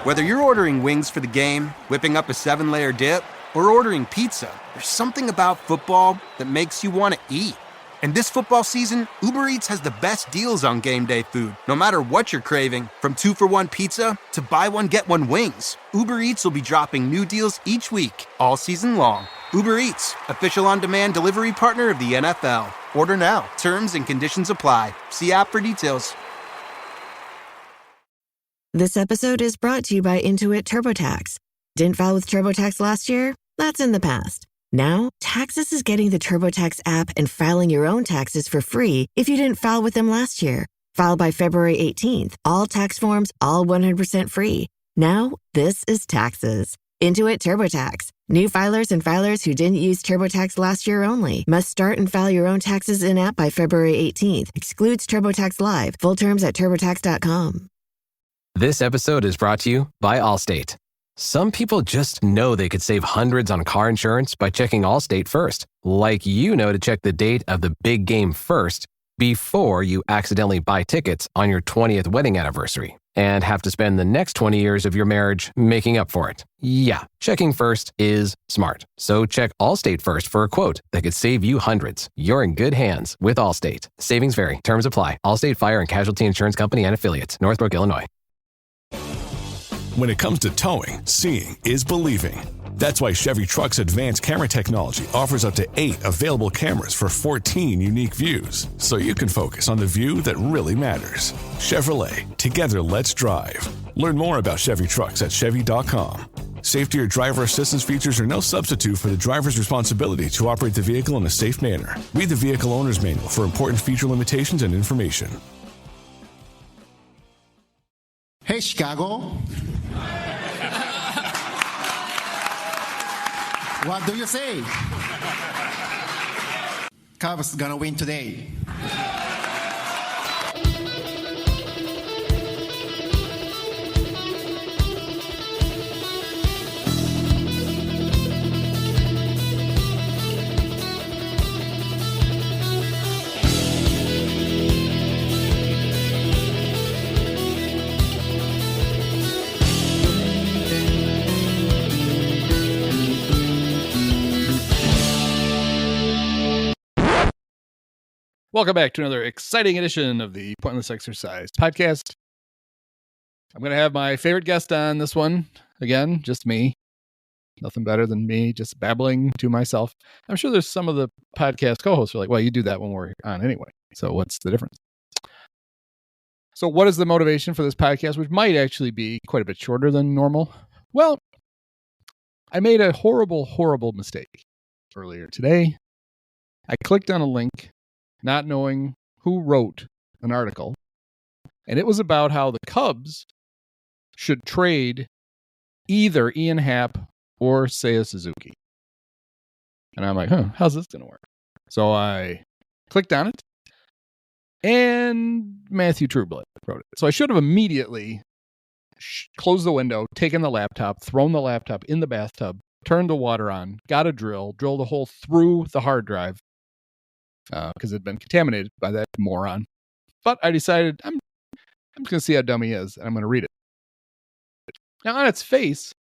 Whether you're ordering wings for the game, whipping up a 7-layer dip, or ordering pizza, there's something about football that makes you want to eat. And this football season, Uber Eats has the best deals on game day food. No matter what you're craving, from 2-for-1 pizza to buy one, get one wings, Uber Eats will be dropping new deals each week, all season long. Uber Eats, official on-demand delivery partner of the NFL. Order now. Terms and conditions apply. See app for details. This episode is brought to you by Intuit TurboTax. Didn't file with TurboTax last year? That's in the past. Now, Taxes is getting the TurboTax app and filing your own taxes for free if you didn't file with them last year. File by February 18th. All tax forms, all 100% free. Now, this is Taxes. Intuit TurboTax. New filers and filers who didn't use TurboTax last year only must start and file your own taxes in-app by February 18th. Excludes TurboTax Live. Full terms at TurboTax.com. This episode is brought to you by Allstate. Some people just know they could save hundreds on car insurance by checking Allstate first. Like you know to check the date of the big game first before you accidentally buy tickets on your 20th wedding anniversary and have to spend the next 20 years of your marriage making up for it. Yeah, checking first is smart. So check Allstate first for a quote that could save you hundreds. You're in good hands with Allstate. Savings vary. Terms apply. Allstate Fire and Casualty Insurance Company and Affiliates. Northbrook, Illinois. When it comes to towing, seeing is believing. That's why Chevy Truck's advanced camera technology offers up to 8 available cameras for 14 unique views, so you can focus on the view that really matters. Chevrolet, together let's drive. Learn more about Chevy Trucks at Chevy.com. Safety or driver assistance features are no substitute for the driver's responsibility to operate the vehicle in a safe manner. Read the vehicle owner's manual for important feature limitations and information. Hey, Chicago. What do you say? Cubs gonna win today. Welcome back to another exciting edition of the Pointless Exercise podcast. I'm going to have my favorite guest on this one. Again, just me. Nothing better than me just babbling to myself. I'm sure there's some of the podcast co-hosts who are like, well, you do that when we're on anyway. So what's the difference? So what is the motivation for this podcast, which might actually be quite a bit shorter than normal? Well, I made a horrible mistake earlier today. I clicked on a link not knowing who wrote an article. And it was about how the Cubs should trade either Ian Happ or Seiya Suzuki. And I'm like, how's this going to work? So I clicked on it, and Matthew Trueblood wrote it. So I should have immediately closed the window, taken the laptop, thrown the laptop in the bathtub, turned the water on, got a drill, drilled a hole through the hard drive, because it had been contaminated by that moron. But I decided I'm just going to see how dumb he is, and I'm going to read it. Now, on its face,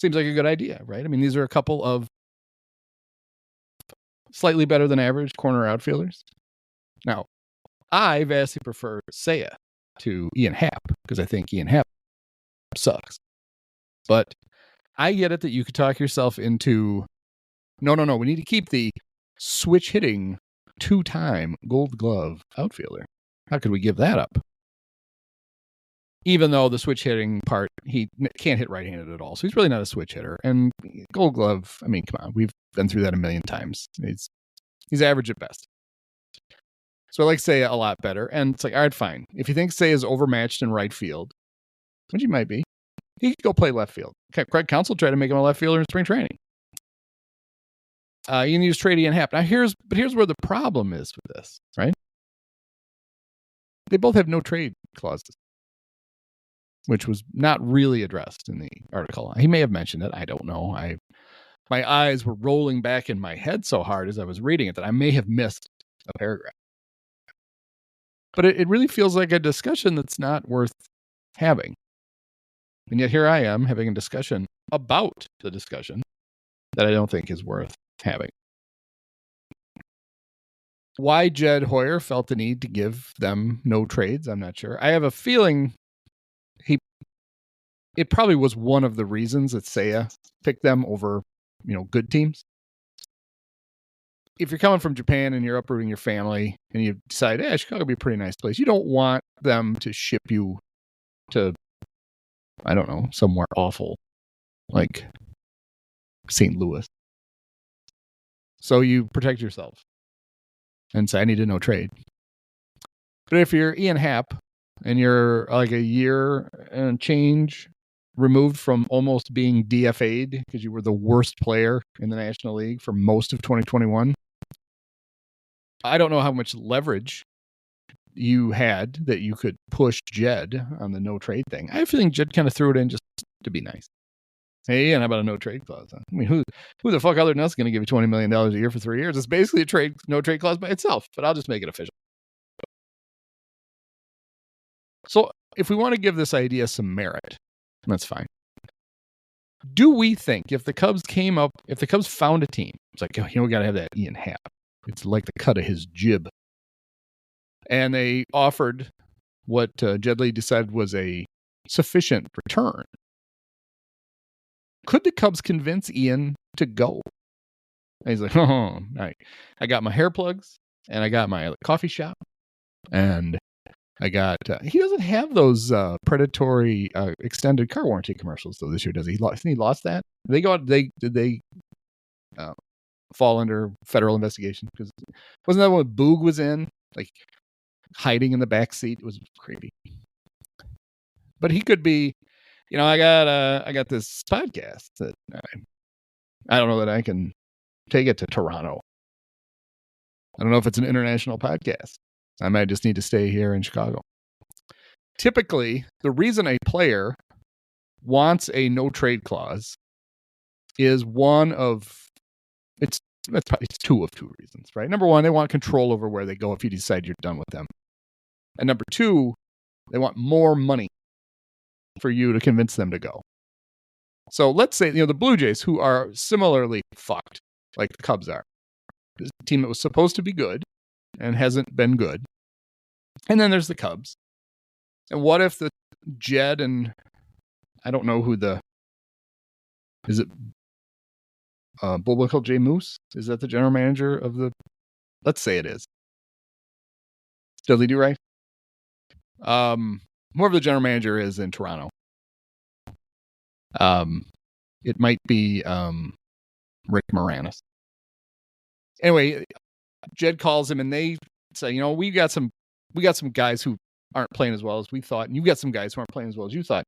seems like a good idea, right? I mean, these are a couple of slightly better than average corner outfielders. Now, I vastly prefer Seiya to Ian Happ, because I think Ian Happ sucks. But I get it that you could talk yourself into, no, we need to keep the switch hitting 2-time Gold Glove outfielder. How could we give that up? Even though the switch hitting part, he can't hit right-handed at all. So he's really not a switch hitter. And Gold Glove, I mean, come on, we've been through that a million times. He's average at best. So I like Seiya a lot better. And it's like, all right, fine. If you think Seiya is overmatched in right field, which he might be, he could go play left field. Craig Counsell tried to make him a left fielder in spring training. You can use trade Ian Happ. Now here's where the problem is with this, right? They both have no trade clauses, which was not really addressed in the article. He may have mentioned it. I don't know. My eyes were rolling back in my head so hard as I was reading it that I may have missed a paragraph. But it really feels like a discussion that's not worth having. And yet here I am having a discussion about the discussion that I don't think is worth having. Why Jed Hoyer felt the need to give them no trades, I'm not sure. I have a feeling it probably was one of the reasons that Seiya picked them over, good teams. If you're coming from Japan and you're uprooting your family and you decide, Chicago would be a pretty nice place, you don't want them to ship you to, I don't know, somewhere awful like St. Louis. So you protect yourself and say, I need a no trade. But if you're Ian Happ and you're like a year and change removed from almost being DFA'd because you were the worst player in the National League for most of 2021, I don't know how much leverage you had that you could push Jed on the no trade thing. I think Jed kind of threw it in just to be nice. Hey, and how about a no trade clause? I mean, who the fuck other than us is going to give you $20 million a year for 3 years? It's basically a no trade clause by itself, but I'll just make it official. So if we want to give this idea some merit, that's fine. Do we think if the Cubs found a team, it's like, we got to have that Ian Happ. It's like the cut of his jib. And they offered what Jed Lee decided was a sufficient return. Could the Cubs convince Ian to go? And he's like, I got my hair plugs, and I got my coffee shop, and I got. He doesn't have those predatory extended car warranty commercials though this year, does he? He lost that. Did they fall under federal investigation? Because wasn't that what Boog was in, like hiding in the back seat? It was creepy. But he could be. I got this podcast that I don't know that I can take it to Toronto. I don't know if it's an international podcast. I might just need to stay here in Chicago. Typically, the reason a player wants a no trade clause is it's two of two reasons, right? Number one, they want control over where they go if you decide you're done with them. And number two, they want more money for you to convince them to go. So let's say, the Blue Jays, who are similarly fucked, like the Cubs are. This team that was supposed to be good and hasn't been good. And then there's the Cubs. And what if the Jed and I don't know who is it Bullwinkle J. Moose? Is that the general manager of let's say it is. Dudley Do Right? Whoever the general manager is in Toronto. It might be Rick Moranis. Anyway, Jed calls him and they say, we got some guys who aren't playing as well as we thought, and you got some guys who aren't playing as well as you thought.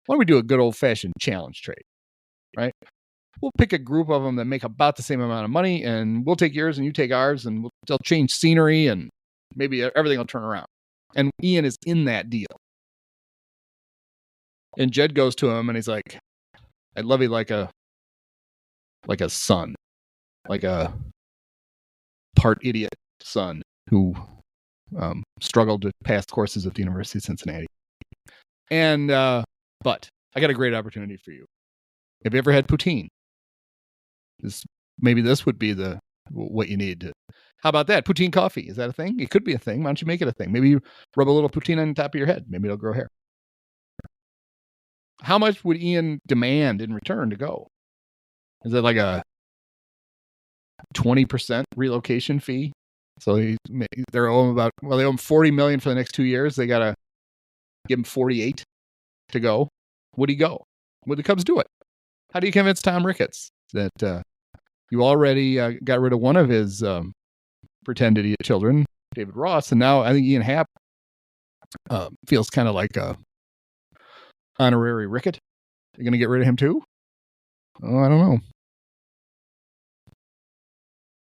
Why don't we do a good old fashioned challenge trade? Right? We'll pick a group of them that make about the same amount of money, and we'll take yours and you take ours, and they'll change scenery, and maybe everything will turn around. And Ian is in that deal. And Jed goes to him and he's like, I love you like a son, like a part idiot son who struggled to pass courses at the University of Cincinnati. And but I got a great opportunity for you. Have you ever had poutine? Maybe this would be what you need. How about that? Poutine coffee. Is that a thing? It could be a thing. Why don't you make it a thing? Maybe you rub a little poutine on the top of your head. Maybe it'll grow hair. How much would Ian demand in return to go? Is it like a 20% relocation fee? So they owe him they owe him $40 million for the next 2 years. They got to give him 48 to go. Would he go? Would the Cubs do it? How do you convince Tom Ricketts that you already got rid of one of his pretended children, David Ross, and now I think Ian Happ feels kind of like a honorary Rickett? You're going to get rid of him too? Oh, I don't know.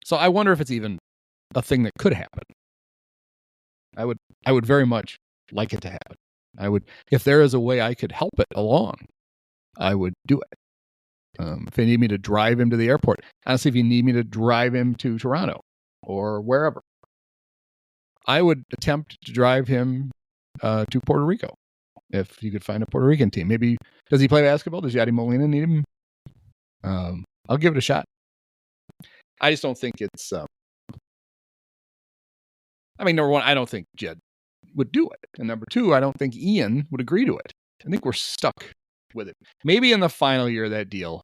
So I wonder if it's even a thing that could happen. I would very much like it to happen. If there is a way I could help it along, I would do it. If they need me to drive him to the airport, honestly, if you need me to drive him to Toronto or wherever, I would attempt to drive him to Puerto Rico if you could find a Puerto Rican team. Maybe, does he play basketball? Does Yadi Molina need him? I'll give it a shot. I just don't think it's, number one, I don't think Jed would do it. And number two, I don't think Ian would agree to it. I think we're stuck with it. Maybe in the final year of that deal,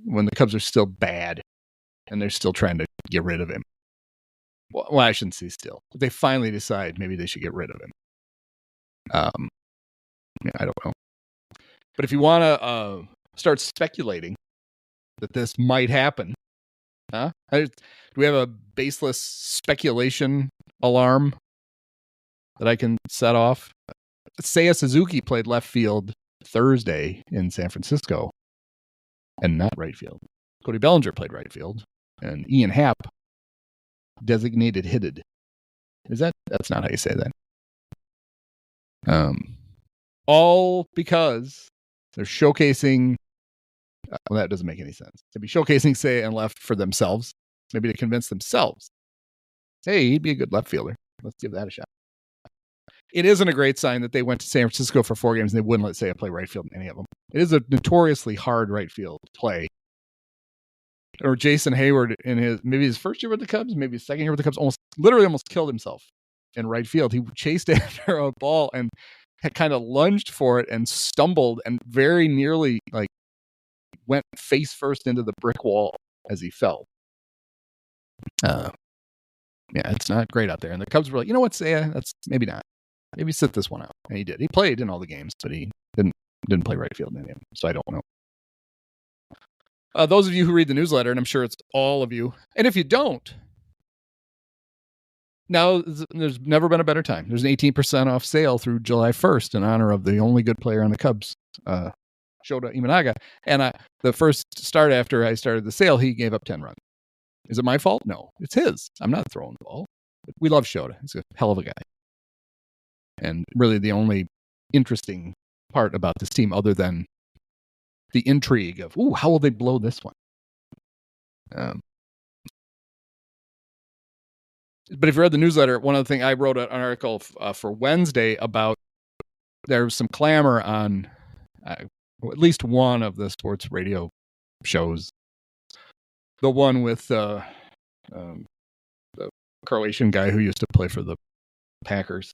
when the Cubs are still bad and they're still trying to get rid of him. Well, I shouldn't say still. If they finally decide maybe they should get rid of him. I don't know. But if you want to start speculating that this might happen, do we have a baseless speculation alarm that I can set off? Seiya Suzuki played left field Thursday in San Francisco and not right field. Cody Bellinger played right field, and Ian Happ designated hitted. That's not how you say that. All because they're showcasing, well, that doesn't make any sense. They'd be showcasing Seiya and left for themselves, maybe to convince themselves, hey, he'd be a good left fielder. Let's give that a shot. It isn't a great sign that they went to San Francisco for 4 games and they wouldn't let Seiya play right field in any of them. It is a notoriously hard right field play. Or Jason Hayward in his first year with the Cubs, maybe his second year with the Cubs, almost killed himself in right field. He chased after a ball and had kind of lunged for it and stumbled and very nearly went face first into the brick wall as he fell. It's not great out there. And the Cubs were like, you know what, Seiya, that's maybe not. Maybe sit this one out. And he did. He played in all the games, but he didn't play right field in any of them. So I don't know. Those of you who read the newsletter, and I'm sure it's all of you, and if you don't, now there's never been a better time. There's an 18% off sale through July 1st in honor of the only good player on the Cubs, Shota Imanaga. And the first start after I started the sale, he gave up 10 runs. Is it my fault? No, it's his. I'm not throwing the ball. But we love Shota. He's a hell of a guy. And really the only interesting part about this team, other than the intrigue of, how will they blow this one? But if you read the newsletter, one of the things I wrote an article for Wednesday about, there was some clamor on at least one of the sports radio shows. The one with the Croatian guy who used to play for the Packers.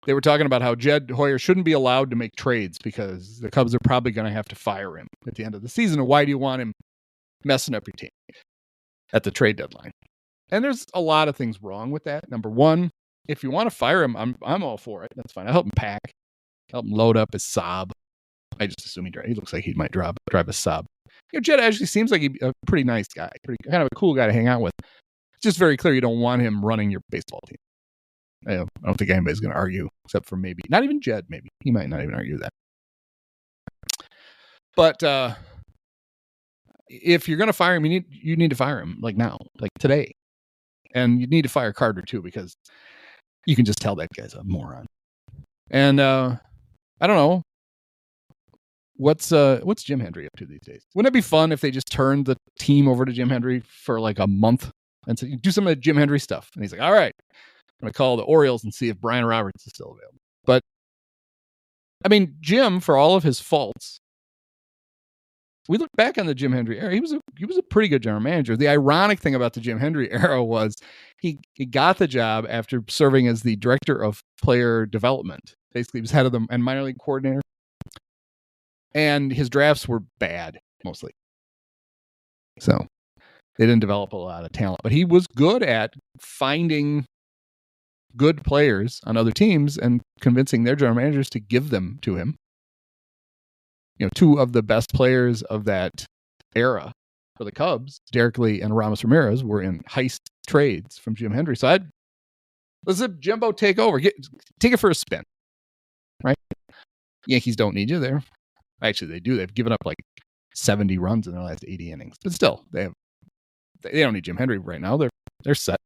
They were talking about how Jed Hoyer shouldn't be allowed to make trades because the Cubs are probably going to have to fire him at the end of the season. Why do you want him messing up your team at the trade deadline? And there's a lot of things wrong with that. Number one, if you want to fire him, I'm all for it. That's fine. I'll help him pack, help him load up his Saab. I just assume he looks like he might drive a Saab. Jed actually seems like a pretty nice guy, kind of a cool guy to hang out with. It's just very clear you don't want him running your baseball team. I don't think anybody's going to argue, except for maybe, not even Jed, maybe. He might not even argue that. But if you're going to fire him, you need to fire him now, today. And you need to fire Carter too, because you can just tell that guy's a moron. And I don't know. What's Jim Hendry up to these days? Wouldn't it be fun if they just turned the team over to Jim Hendry for a month and said, do some of the Jim Hendry stuff? And he's like, all right, I'm going to call the Orioles and see if Brian Roberts is still available. But Jim, for all of his faults, we look back on the Jim Hendry era, he was a pretty good general manager. The ironic thing about the Jim Hendry era was he got the job after serving as the director of player development. Basically, he was head of and minor league coordinator. And his drafts were bad, mostly. So they didn't develop a lot of talent. But he was good at finding good players on other teams and convincing their general managers to give them to him. Two of the best players of that era for the Cubs, Derek Lee and Ramos Ramirez, were in heist trades from Jim Hendry. So let's have Jimbo take over. Take it for a spin. Right? Yankees don't need you there. Actually, they do. They've given up 70 runs in their last 80 innings. But still, they don't need Jim Hendry right now. They're set.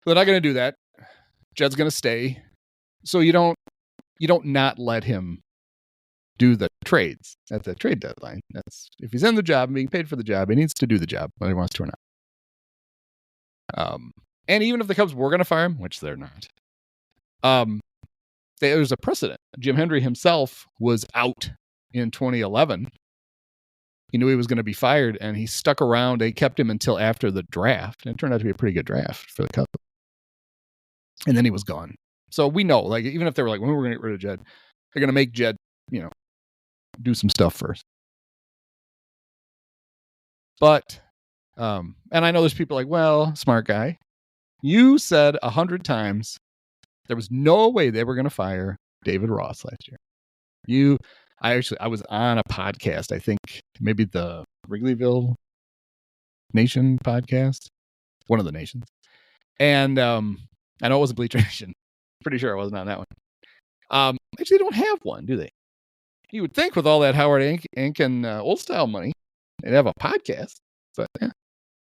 They're not going to do that. Jed's going to stay. So you don't not let him do the trades at the trade deadline. That's if he's in the job and being paid for the job, he needs to do the job whether he wants to or And even if the Cubs were going to fire him, which they're not, there's a precedent. Jim Hendry himself was out in 2011. He knew he was going to be fired, and he stuck around. They kept him until after the draft, and it turned out to be a pretty good draft for the Cubs. And then he was gone. So we know, like, even if they were like, when we're going to get rid of Jed, they're going to make Jed, do some stuff first. But, and I know there's people like, well, smart guy, you said 100 times there was no way they were going to fire David Ross last year. I was on a podcast, I think maybe the Wrigleyville Nation podcast, one of the nations. And I know it wasn't Bleacher Nation. Pretty sure I wasn't on that one. Actually, they don't have one, do they? You would think with all that Howard Inc. and Old Style money, they'd have a podcast. But yeah,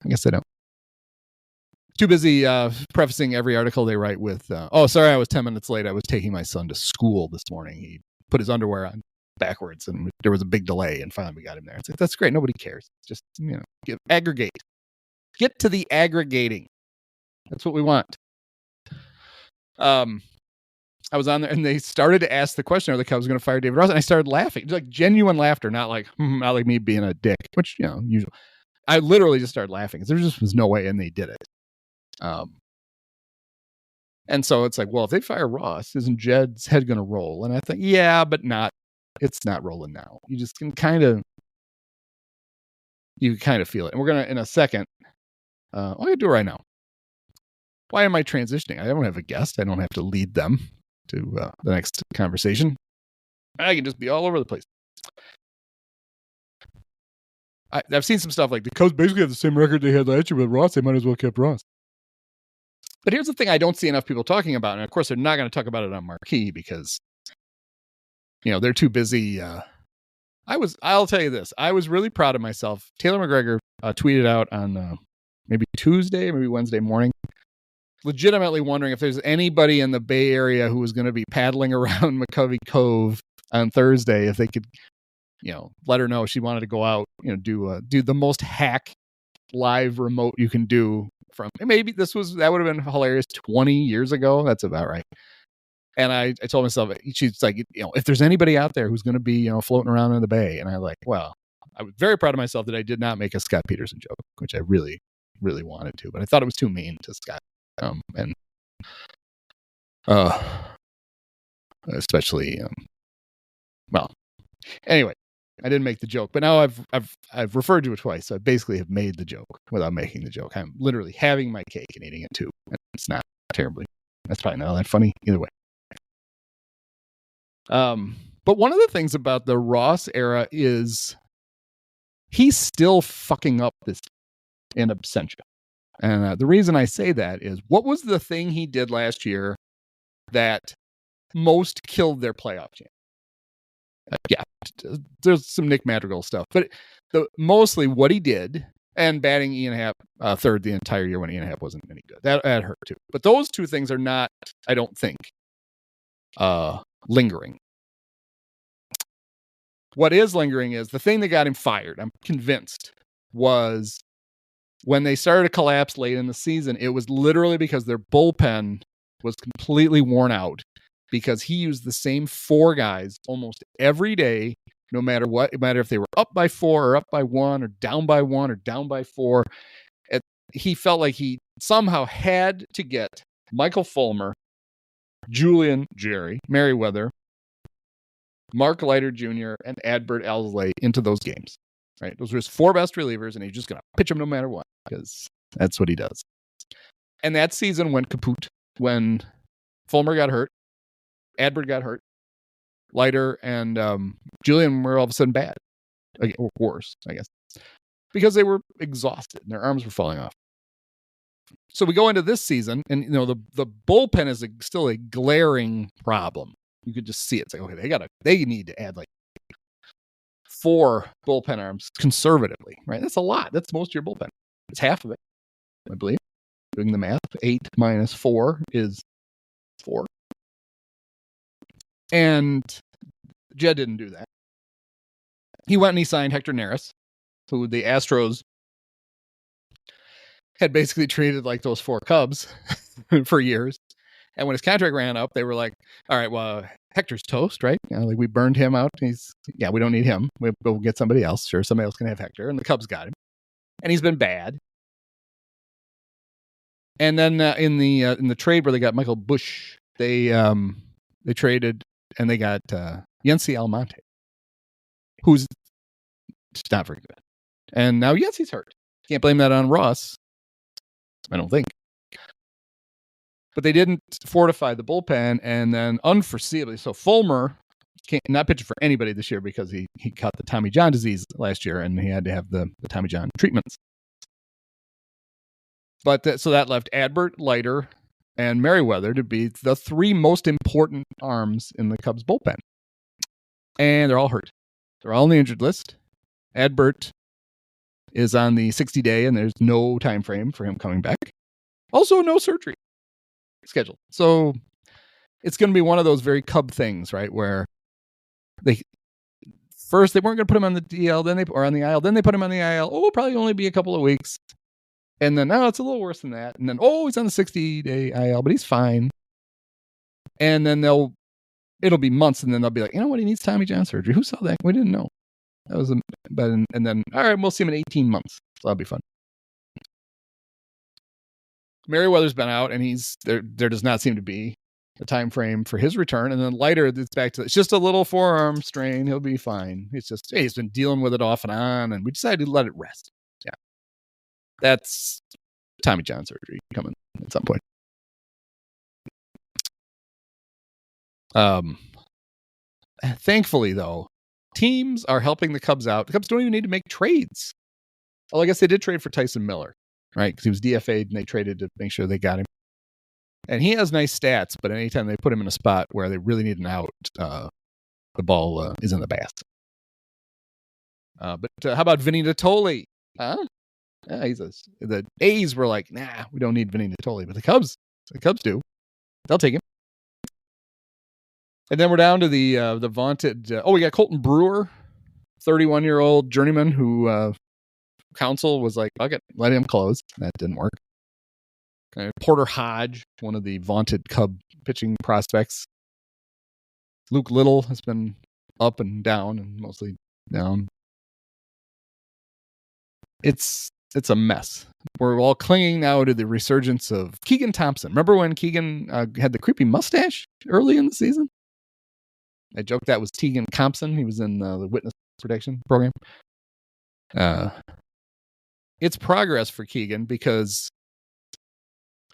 I guess they don't. Too busy prefacing every article they write with, sorry, I was 10 minutes late. I was taking my son to school this morning. He put his underwear on backwards and there was a big delay and finally we got him there. It's like, that's great. Nobody cares. Just, aggregate. Get to the aggregating. That's what we want. I was on there and they started to ask the question, are the Cubs going to fire David Ross? And I started laughing. Just like genuine laughter, not like me being a dick, which, usually. I literally just started laughing because there just was no way, and they did it. And so it's like, well, if they fire Ross, isn't Jed's head going to roll? And I think, yeah, but it's not rolling now. You just can kind of feel it. And we're going to, in a second, I'm going to do it right now. Why am I transitioning? I don't have a guest. I don't have to lead them to the next conversation. I can just be all over the place. I've seen some stuff like the Cubs basically have the same record they had last year with Ross. They might as well kept Ross. But here's the thing I don't see enough people talking about. And of course, they're not going to talk about it on Marquee because, they're too busy. I'll tell you this. I was really proud of myself. Taylor McGregor tweeted out on maybe Tuesday, maybe Wednesday morning, legitimately wondering if there's anybody in the Bay Area who was going to be paddling around McCovey Cove on Thursday, if they could, let her know she wanted to go out, do the most hack live remote you can do from, maybe that would have been hilarious 20 years ago. That's about right. And I told myself, she's like, if there's anybody out there who's going to be, floating around in the Bay. And I was very proud of myself that I did not make a Scott Peterson joke, which I really, really wanted to, but I thought it was too mean to Scott. Especially, anyway, I didn't make the joke, but now I've referred to it twice. So I basically have made the joke without making the joke. I'm literally having my cake and eating it too. And it's not terribly. That's probably not that funny either way. But one of the things about the Ross era is he's still fucking up this in absentia. And the reason I say that is, what was the thing he did last year that most killed their playoff chance? Yeah, there's some Nick Madrigal stuff, but mostly what he did, and batting Ian Happ third the entire year when Ian Happ wasn't any good. That hurt too. But those two things are not, I don't think, lingering. What is lingering is the thing that got him fired, I'm convinced, was when they started to collapse late in the season. It was literally because their bullpen was completely worn out, because he used the same four guys almost every day, no matter what, no matter if they were up by 4 or up by 1 or down by 1 or down by 4. He felt like he somehow had to get Michael Fulmer, Julian Jerry Merriweather, Mark Leiter Jr., and Adbert Alzolay into those games. Right? Those were his 4 best relievers, and he's just going to pitch them no matter what, because that's what he does. And that season went kaput when Fulmer got hurt, Adbert got hurt, Leiter and Julian were all of a sudden bad. Or worse, I guess. Because they were exhausted and their arms were falling off. So we go into this season, and the bullpen is still a glaring problem. You could just see it. It's like, okay, they need to add like 4 bullpen arms conservatively, right? That's a lot. That's most of your bullpen. It's half of it, I believe. Doing the math, 8 minus 4 is 4. And Jed didn't do that. He went and he signed Hector Neris, who the Astros had basically treated like those 4 Cubs for years. And when his contract ran up, they were like, all right, well, Hector's toast, right? Like we burned him out. We don't need him. We'll get somebody else. Sure, somebody else can have Hector. And the Cubs got him. And he's been bad. And then in the trade where they got Michael Busch, they traded and they got Yency Almonte, who's not very good. And now Yency's hurt. Can't blame that on Russ, I don't think. But they didn't fortify the bullpen, and then unforeseeably, so Fulmer not pitching for anybody this year because he caught the Tommy John disease last year, and he had to have the Tommy John treatments. But so that left Adbert, Leiter, and Merriweather to be the 3 most important arms in the Cubs bullpen. And they're all hurt. They're all on the injured list. Adbert is on the 60-day, and there's no time frame for him coming back. Also, no surgery scheduled. So it's going to be one of those very Cub things, right? Where they weren't going to put him on the DL, or on the IL, then they put him on the IL. Oh, probably only be a couple of weeks. And then now it's a little worse than that. And then, he's on the 60-day IL, but he's fine. And then it'll be months, and then they'll be like, you know what? He needs Tommy John surgery. Who saw that? We didn't know. That was and then, all right, we'll see him in 18 months. So that'll be fun. Merriweather's been out, and there does not seem to be a time frame for his return. And then Leiter, it's just a little forearm strain. He'll be fine. It's just, he's been dealing with it off and on, and we decided to let it rest. Yeah. That's Tommy John surgery coming at some point. Thankfully, though, teams are helping the Cubs out. The Cubs don't even need to make trades. Well, I guess they did trade for Tyson Miller, right? Because he was DFA'd, and they traded to make sure they got him. And he has nice stats, but anytime they put him in a spot where they really need an out, the ball is in the basket. But how about Vinny Natoli? Huh? Yeah, the A's were like, nah, we don't need Vinny Natoli, but the Cubs do. They'll take him. And then we're down to the vaunted. We got Colton Brewer, 31-year-old journeyman who council was like, fuck it, let him close. That didn't work. Porter Hodge, one of the vaunted Cub pitching prospects. Luke Little has been up and down, and mostly down. It's a mess. We're all clinging now to the resurgence of Keegan Thompson. Remember when Keegan had the creepy mustache early in the season? I joked that was Tegan Compson. He was in the witness protection program. It's progress for Keegan because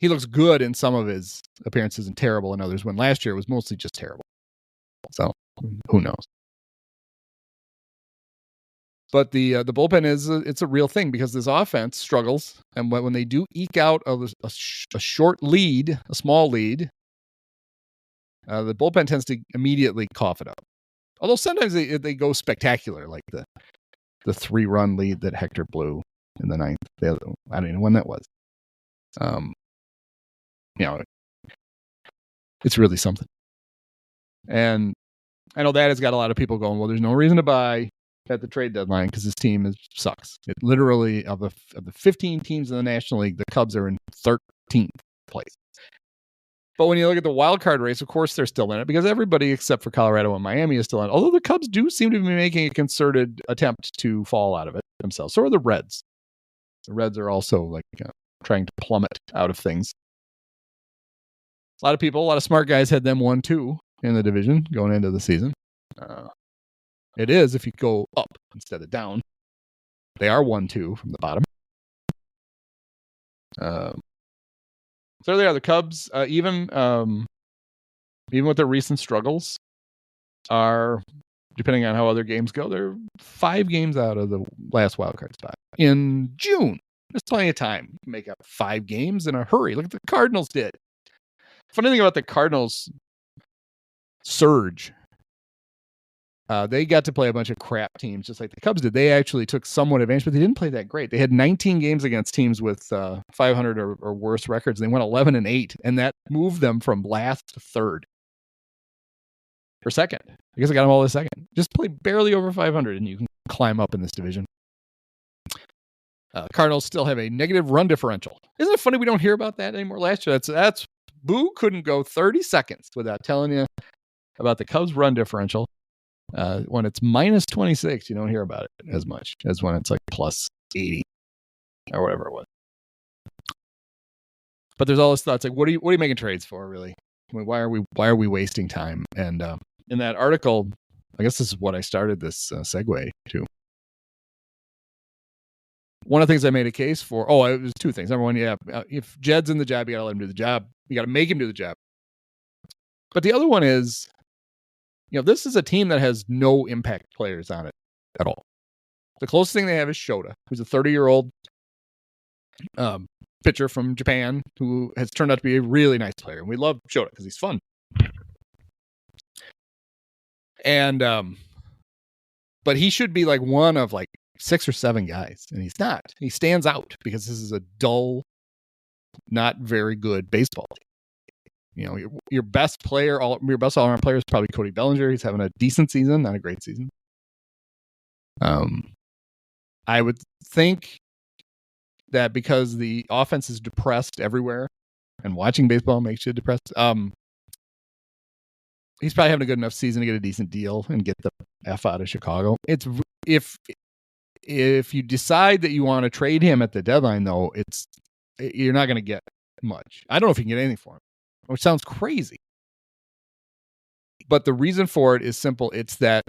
he looks good in some of his appearances and terrible in others, when last year it was mostly just terrible. So who knows? But the bullpen it's a real thing because this offense struggles, and when they do eke out a short lead, a small lead, the bullpen tends to immediately cough it up. Although sometimes they go spectacular, like the 3-run lead that Hector blew in the 9th. I don't even know when that was. It's really something. And I know that has got a lot of people going, well, there's no reason to buy at the trade deadline because this team sucks. It literally, of the 15 teams in the National League, the Cubs are in 13th place. But when you look at the wild card race, of course they're still in it because everybody except for Colorado and Miami is still in it. Although the Cubs do seem to be making a concerted attempt to fall out of it themselves. So are the Reds. The Reds are also trying to plummet out of things. A lot of smart guys had them 1-2 in the division going into the season. It is if you go up instead of down. They are 1-2 from the bottom. So they are. The Cubs, even with their recent struggles, are, depending on how other games go, they're 5 games out of the last wildcard spot. In June, there's plenty of time. You can make up 5 games in a hurry. Look at the Cardinals did. Funny thing about the Cardinals surge, they got to play a bunch of crap teams just like the Cubs did. They actually took somewhat advantage, but they didn't play that great. They had 19 games against teams with 500 or worse records. And they went 11-8, and that moved them from last to third or second. I guess I got them all to second. Just play barely over 500, and you can climb up in this division. Cardinals still have a negative run differential. Isn't it funny we don't hear about that anymore? Last year, that's Boo couldn't go 30 seconds without telling you about the Cubs run differential. When it's minus 26, you don't hear about it as much as when it's like plus 80 or whatever it was. But there's all this thoughts like, what are you making trades for, really? I mean, why are we wasting time? And in that article, I guess this is what I started this segue to. One of the things I made a case for, it was two things. Number one, if Jed's in the job, you got to let him do the job. You got to make him do the job. But the other one is, this is a team that has no impact players on it at all. The closest thing they have is Shota, who's a 30-year-old pitcher from Japan who has turned out to be a really nice player. And we love Shota because he's fun. And, but he should be like one of like 6 or 7 guys, and he's not. He stands out because this is a dull, not very good baseball team. Your best player, your best all-around player is probably Cody Bellinger. He's having a decent season, not a great season. I would think that because the offense is depressed everywhere, and watching baseball makes you depressed. He's probably having a good enough season to get a decent deal and get the F out of Chicago. It's if you decide that you want to trade him at the deadline, though, you're not going to get much. I don't know if you can get anything for him, which sounds crazy. But the reason for it is simple. It's that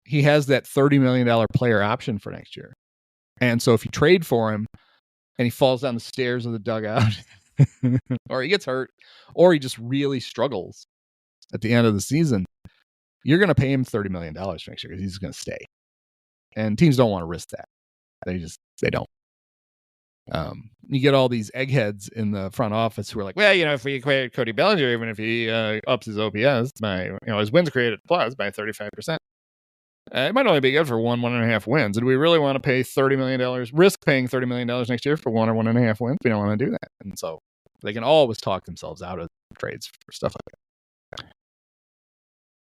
he has that $30 million player option for next year. And so if you trade for him and he falls down the stairs of the dugout or he gets hurt or he just really struggles at the end of the season, you're going to pay him $30 million for next year because he's going to stay. And teams don't want to risk that. They don't. You get all these eggheads in the front office who are like, well, if we acquired Cody Bellinger, even if he ups his OPS by, his wins created plus by 35%, it might only be good for 1.5 wins. And we really want to pay $30 million, risk paying $30 million next year for 1 or 1.5 wins? We don't want to do that. And so they can always talk themselves out of trades for stuff like that.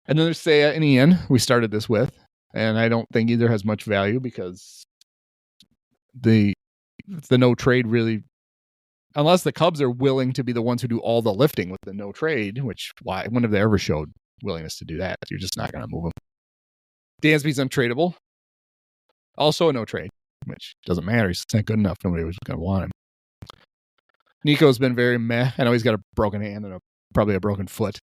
And then there's Seiya and Ian, we started this with. And I don't think either has much value because the no trade really, unless the Cubs are willing to be the ones who do all the lifting with the no trade, when have they ever showed willingness to do that? You're just not going to move them. Dansby's untradeable. Also a no trade, which doesn't matter. He's not good enough. Nobody was going to want him. Nico's been very meh. I know he's got a broken hand and probably a broken foot.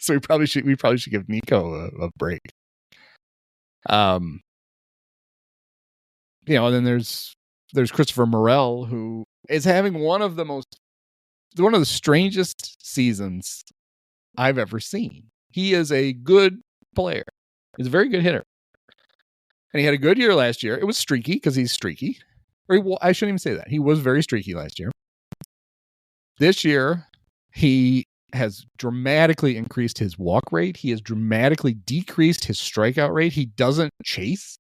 So we probably should give Nico a break. And then there's Christopher Morel, who is having one of the strangest seasons I've ever seen. He is a good player. He's a very good hitter. And he had a good year last year. It was streaky because he's streaky. I shouldn't even say that. He was very streaky last year. This year, he has dramatically increased his walk rate. He has dramatically decreased his strikeout rate. He doesn't chase.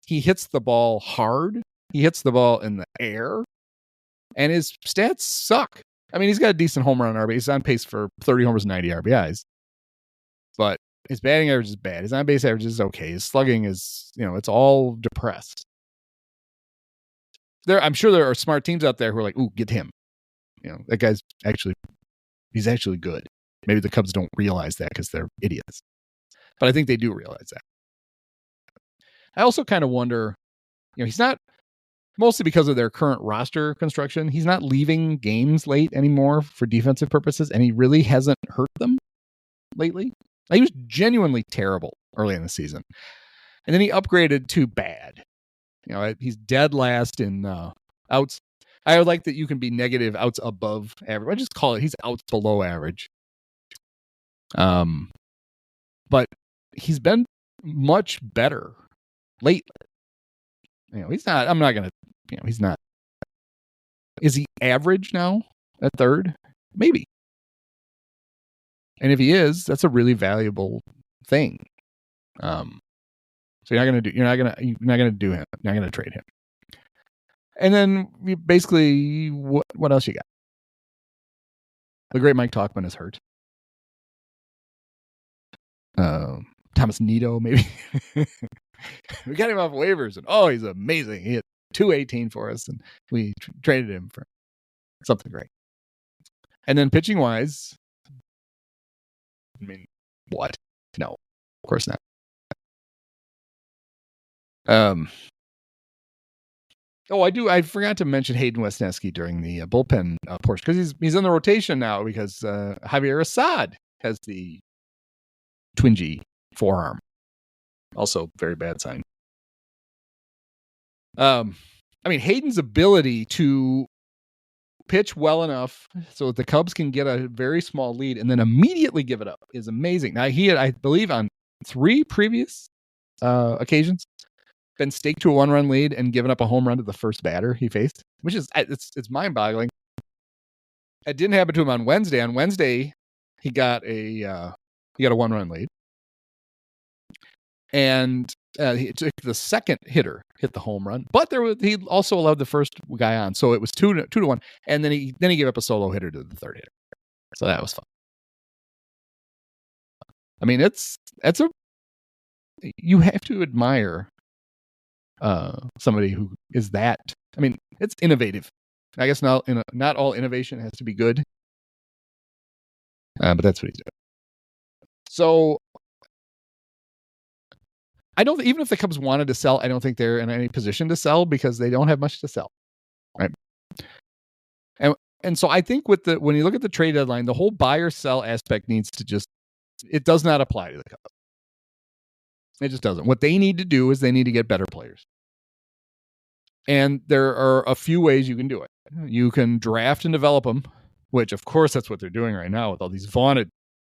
He hits the ball hard. He hits the ball in the air. And his stats suck. I mean, he's got a decent home run RBI. He's on pace for 30 homers and 90 RBIs. But his batting average is bad. His on-base average is okay. His slugging is, it's all depressed. I'm sure there are smart teams out there who are like, ooh, get him. That guy's he's actually good. Maybe the Cubs don't realize that because they're idiots. But I think they do realize that. I also kind of wonder, he's not, mostly because of their current roster construction, he's not leaving games late anymore for defensive purposes, and he really hasn't hurt them lately. He was genuinely terrible early in the season. And then he upgraded to bad. He's dead last in outs. I would like that you can be negative outs above average. I just call it, he's outs below average. But he's been much better lately. He's not, I'm not going to, he's not. Is he average now at third? Maybe. And if he is, that's a really valuable thing. So you're not going to do him. You're not going to trade him. And then basically, what else you got? The great Mike Tauchman is hurt. Thomas Nido, maybe. We got him off waivers, and he's amazing. 218 for us, and we traded him for something great. And then pitching wise, I mean, what? No, of course not. I forgot to mention Hayden Wesneski during the bullpen portion, because he's in the rotation now because Javier Assad has the twingy forearm. Also, very bad sign. I mean, Hayden's ability to pitch well enough so that the Cubs can get a very small lead and then immediately give it up is amazing. Now, he had, I believe, on 3 previous occasions, been staked to a 1-run lead and given up a home run to the first batter he faced, which is it's mind-boggling. It didn't happen to him on Wednesday. On Wednesday, he got a 1-run lead, and he took the second hitter hit the home run, but he also allowed the first guy on, so it was 2-1, and then he gave up a solo hitter to the third hitter, so that was fun. I mean, you have to admire somebody who is that. I mean, it's innovative. I guess not all innovation has to be good, but that's what he's doing. So I don't, even if the Cubs wanted to sell, I don't think they're in any position to sell because they don't have much to sell, right? And so I think when you look at the trade deadline, the whole buy or sell aspect it does not apply to the Cubs. It just doesn't. What they need to do is they need to get better players. And there are a few ways you can do it. You can draft and develop them, which of course that's what they're doing right now with all these vaunted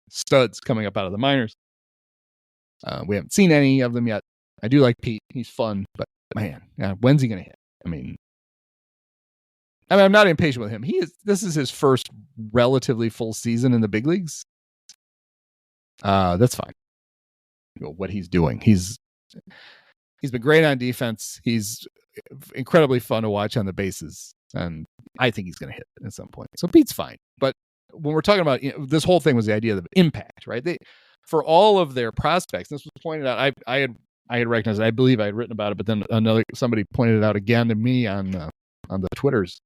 studs coming up out of the minors. We haven't seen any of them yet. I do like Pete. He's fun, but man, when's he going to hit? I mean, I'm not impatient with him. This is his first relatively full season in the big leagues. That's fine. What he's doing. He's been great on defense. He's incredibly fun to watch on the bases, and I think he's going to hit at some point. So Pete's fine. But when we're talking about, this whole thing was the idea of impact, right? For all of their prospects, this was pointed out. I had recognized it. I believe I had written about it, but then somebody pointed it out again to me on the Twitters.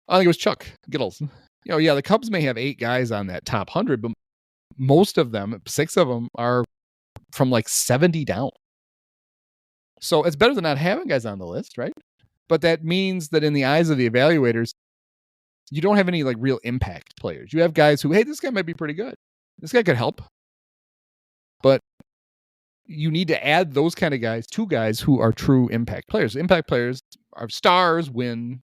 I think it was Chuck Gittles. The Cubs may have 8 guys on that top 100, but most of them, 6 of them, are from like 70 down. So it's better than not having guys on the list, right? But that means that in the eyes of the evaluators, you don't have any like real impact players. You have guys who, hey, this guy might be pretty good. This guy could help. But you need to add those kind of guys to guys who are true impact players. Impact players are stars, win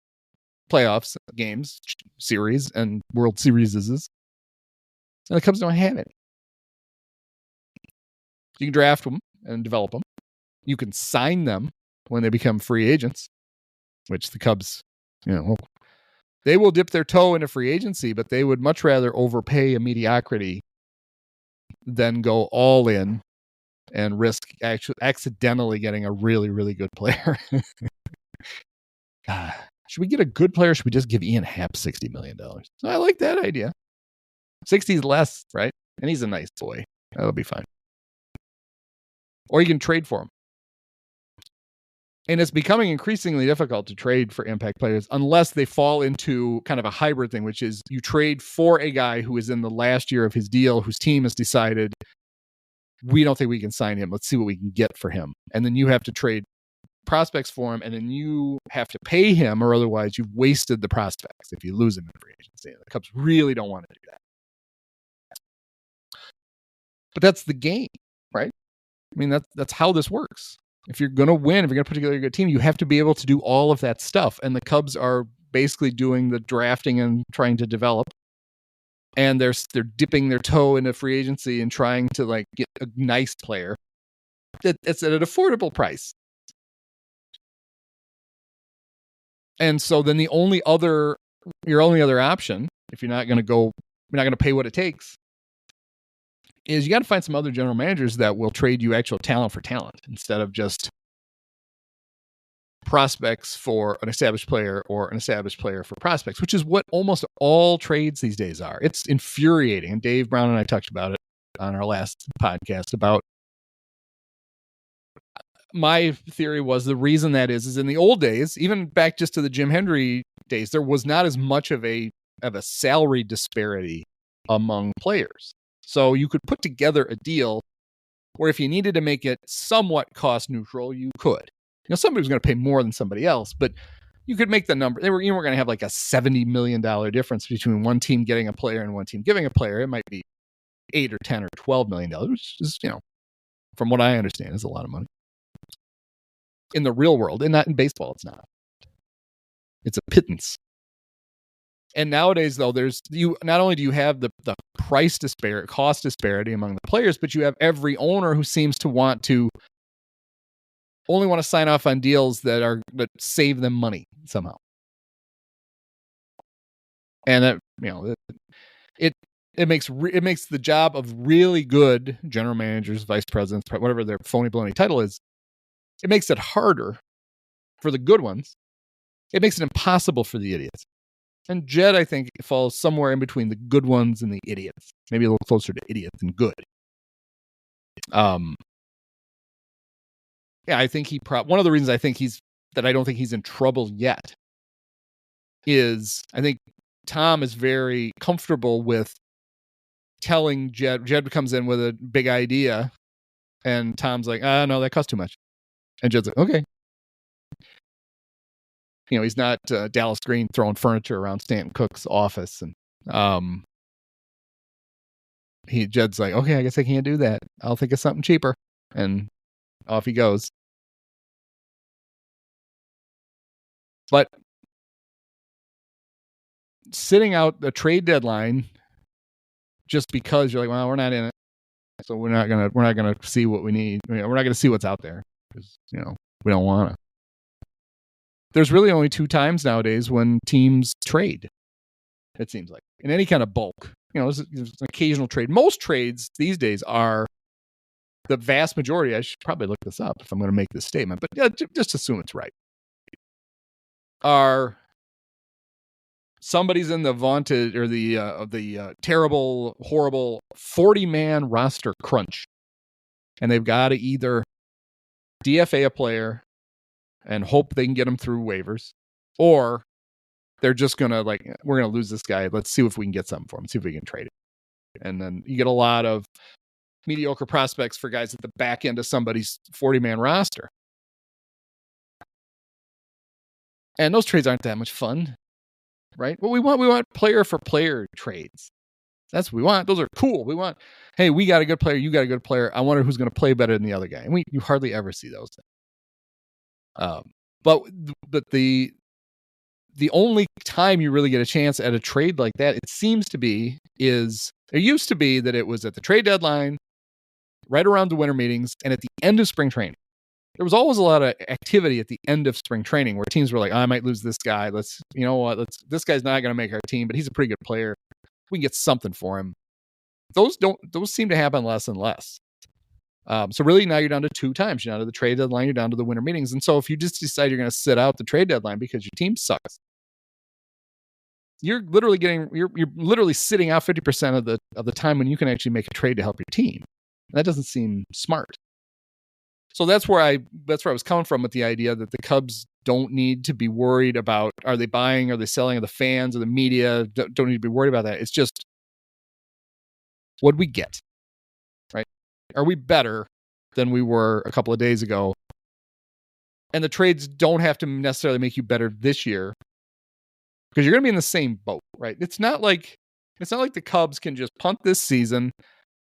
playoffs, games, series, and World Series. And the Cubs don't have any. You can draft them and develop them. You can sign them when they become free agents, which the Cubs, they will dip their toe into free agency, but they would much rather overpay a mediocrity than go all in and risk accidentally getting a really, really good player. Should we get a good player? Or should we just give Ian Happ $60 million? So I like that idea. 60 is less, right? And he's a nice boy. That'll be fine. Or you can trade for him. And it's becoming increasingly difficult to trade for impact players unless they fall into kind of a hybrid thing, which is you trade for a guy who is in the last year of his deal, whose team has decided, we don't think we can sign him. Let's see what we can get for him. And then you have to trade prospects for him, and then you have to pay him, or otherwise you've wasted the prospects if you lose him in free agency. The Cubs really don't want to do that. But that's the game, right? I mean, that's how this works. If you're going to win, if you're going to put together a good team, you have to be able to do all of that stuff. And the Cubs are basically doing the drafting and trying to develop. And they're dipping their toe into free agency and trying to like get a nice player that's at an affordable price. And so then your only other option, if you're not going to pay what it takes, is you got to find some other general managers that will trade you actual talent for talent instead of just prospects for an established player or an established player for prospects, which is what almost all trades these days are. It's infuriating. And Dave Brown and I talked about it on our last podcast about my theory was the reason that is in the old days, even back just to the Jim Hendry days, there was not as much of a salary disparity among players. So you could put together a deal where if you needed to make it somewhat cost neutral, you could. Somebody was going to pay more than somebody else, but you could make the number. You were going to have like a $70 million difference between one team getting a player and one team giving a player. It might be 8 or 10 or $12 million, which is, from what I understand, is a lot of money in the real world, and not in baseball. It's not. It's a pittance. And nowadays, though, not only do you have the price disparity, cost disparity among the players, but you have every owner who seems to want to sign off on deals that save them money somehow. And that, it makes the job of really good general managers, vice presidents, whatever their phony baloney title is, it makes it harder for the good ones. It makes it impossible for the idiots. And Jed, I think, falls somewhere in between the good ones and the idiots. Maybe a little closer to idiot than good. Yeah, I think one of the reasons I don't think he's in trouble yet is I think Tom is very comfortable with telling Jed. Jed comes in with a big idea, and Tom's like, no, that costs too much. And Jed's like, okay. He's not Dallas Green throwing furniture around Stanton Cook's office. And Jed's like, okay, I guess I can't do that. I'll think of something cheaper. And off he goes. But sitting out the trade deadline just because you're like, well, we're not in it, so we're not gonna see what we need. We're not gonna see what's out there because we don't want to. There's really only 2 times nowadays when teams trade. It seems like in any kind of bulk. There's an occasional trade. Most trades these days are the vast majority. I should probably look this up if I'm going to make this statement, but yeah, just assume it's right. Are somebody's in the vaunted or the terrible, horrible 40-man roster crunch, and they've got to either DFA a player and hope they can get him through waivers, or they're just gonna we're gonna lose this guy. Let's see if we can get something for him. See if we can trade it. And then you get a lot of mediocre prospects for guys at the back end of somebody's 40-man roster. And those trades aren't that much fun, right? What we want player for player trades. That's what we want. Those are cool. We want, hey, we got a good player. You got a good player. I wonder who's going to play better than the other guy. And you hardly ever see those things. But the only time you really get a chance at a trade like that, it seems to be, it used to be that it was at the trade deadline, right around the winter meetings, and at the end of spring training. There was always a lot of activity at the end of spring training where teams were like, I might lose this guy. This guy's not going to make our team, but he's a pretty good player. We can get something for him. Those seem to happen less and less. So really now you're down to 2 times. You're down to the trade deadline, you're down to the winter meetings. And so if you just decide you're going to sit out the trade deadline because your team sucks, you're literally sitting out 50% of the time when you can actually make a trade to help your team. And that doesn't seem smart. So that's where I was coming from with the idea that the Cubs don't need to be worried about, are they buying, are they selling, are the fans or the media don't need to be worried about that. It's just, what'd we get, right? Are we better than we were a couple of days ago? And the trades don't have to necessarily make you better this year because you're going to be in the same boat, right? It's not like the Cubs can just punt this season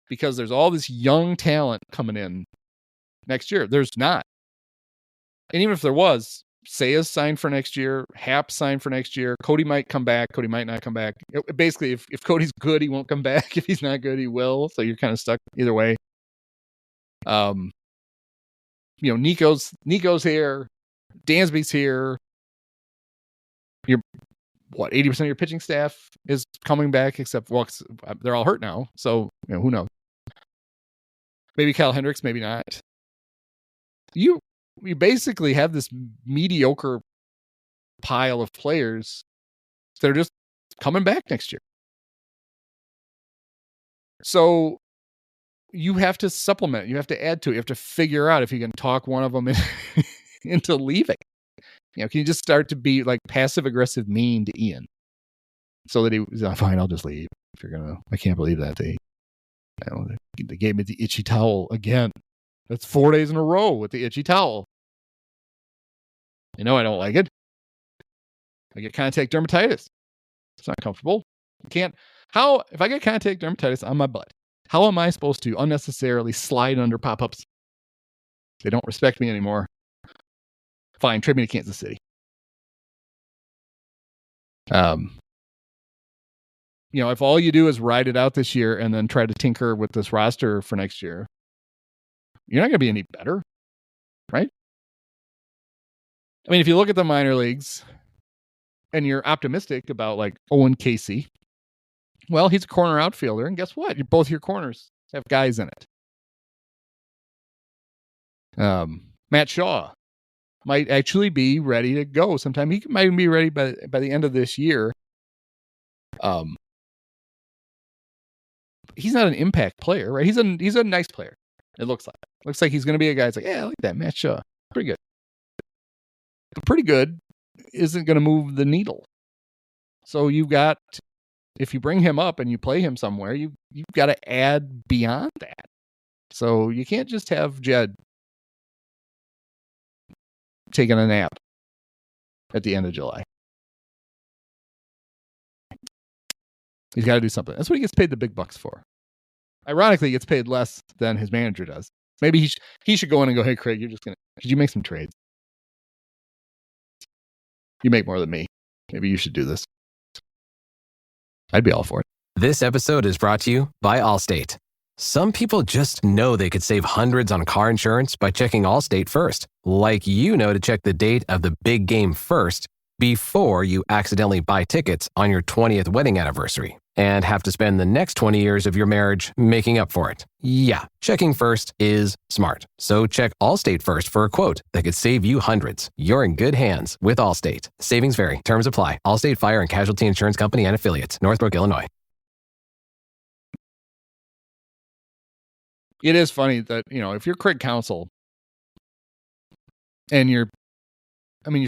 because there's all this young talent coming in next year. There's not. And even if there was, Seiya's signed for next year, Happ signed for next year. Cody might come back, Cody might not come back. Basically, if Cody's good, he won't come back. If he's not good, he will. So you're kind of stuck either way. Nico's here, Dansby's here. 80% of your pitching staff is coming back, except they're all hurt now. So who knows? Maybe Kyle Hendricks, maybe not. You basically have this mediocre pile of players that are just coming back next year. So you have to supplement. You have to add to it. You have to figure out if you can talk one of them into leaving. Can you just start to be like passive aggressive mean to Ian, so that he was fine. I'll just leave if you're gonna. I can't believe that they gave me the itchy towel again. That's 4 days in a row with the itchy towel. I don't like it. I get contact dermatitis. It's not comfortable. You can't. If I get contact dermatitis on my butt, how am I supposed to unnecessarily slide under pop-ups? They don't respect me anymore. Fine, trade me to Kansas City. If all you do is ride it out this year and then try to tinker with this roster for next year, you're not going to be any better, right? I mean, if you look at the minor leagues and you're optimistic about like Owen Casey, well, he's a corner outfielder, and guess what? Both your corners have guys in it. Matt Shaw might actually be ready to go sometime. He might even be ready by the end of this year. He's not an impact player, right? He's a nice player. It looks like he's going to be a guy that's like, yeah, I like that Matt Shaw. Pretty good. But pretty good isn't going to move the needle. So if you bring him up and you play him somewhere, you've got to add beyond that. So you can't just have Jed taking a nap at the end of July. He's got to do something. That's what he gets paid the big bucks for. Ironically, he gets paid less than his manager does. Maybe he should go in and go, hey, Craig, could you make some trades? You make more than me. Maybe you should do this. I'd be all for it. This episode is brought to you by Allstate. Some people just know they could save hundreds on car insurance by checking Allstate first. Like to check the date of the big game first before you accidentally buy tickets on your 20th wedding anniversary and have to spend the next 20 years of your marriage making up for it. Yeah, checking first is smart. So check Allstate first for a quote that could save you hundreds. You're in good hands with Allstate. Savings vary. Terms apply. Allstate Fire and Casualty Insurance Company and Affiliates. Northbrook, Illinois. It is funny that, if you're Craig Counsell and you're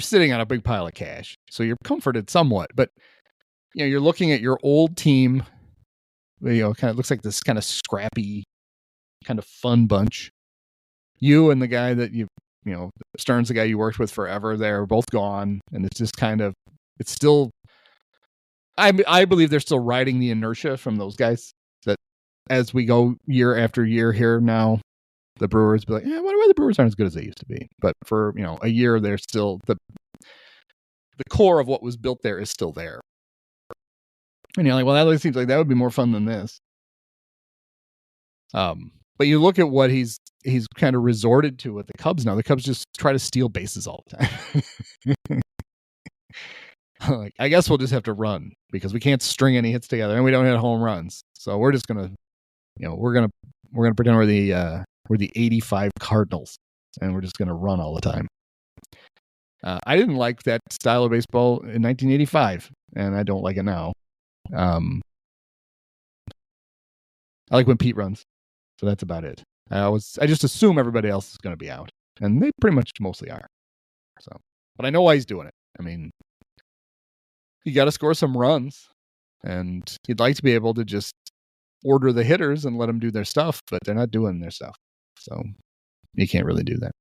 sitting on a big pile of cash, so you're comforted somewhat, but you're looking at your old team, kind of looks like this kind of scrappy, kind of fun bunch. You and the guy that Stern's the guy you worked with forever. They're both gone, and it's just it's still, I believe they're still riding the inertia from those guys. That as we go year after year here now, the Brewers be like, I wonder why the Brewers aren't as good as they used to be. But for a year, they're still the core of what was built there is still there. And you're like, well, that seems like that would be more fun than this. But you look at what he's kind of resorted to with the Cubs now. The Cubs just try to steal bases all the time. Like, I guess we'll just have to run because we can't string any hits together and we don't hit home runs. So we're just gonna, we're gonna pretend we're the 85 Cardinals and we're just gonna run all the time. I didn't like that style of baseball in 1985, and I don't like it now. I like when Pete runs, so that's about it. I just assume everybody else is going to be out, and they pretty much mostly are. So, but I know why he's doing it. I mean, you got to score some runs, and you'd like to be able to just order the hitters and let them do their stuff, but they're not doing their stuff, so you can't really do that.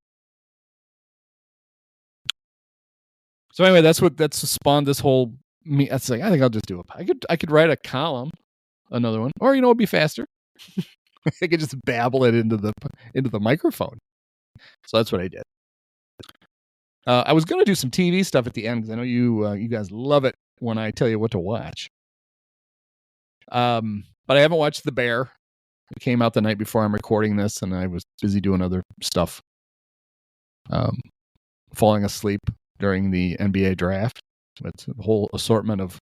So anyway, that's spawned this whole. That's like, I think I'll just do I could write a column, another one, or it'd be faster. I could just babble it into the microphone. So that's what I did. I was going to do some TV stuff at the end because I know you guys love it when I tell you what to watch. But I haven't watched The Bear. It came out the night before I'm recording this, and I was busy doing other stuff. Falling asleep during the NBA draft. It's a whole assortment of.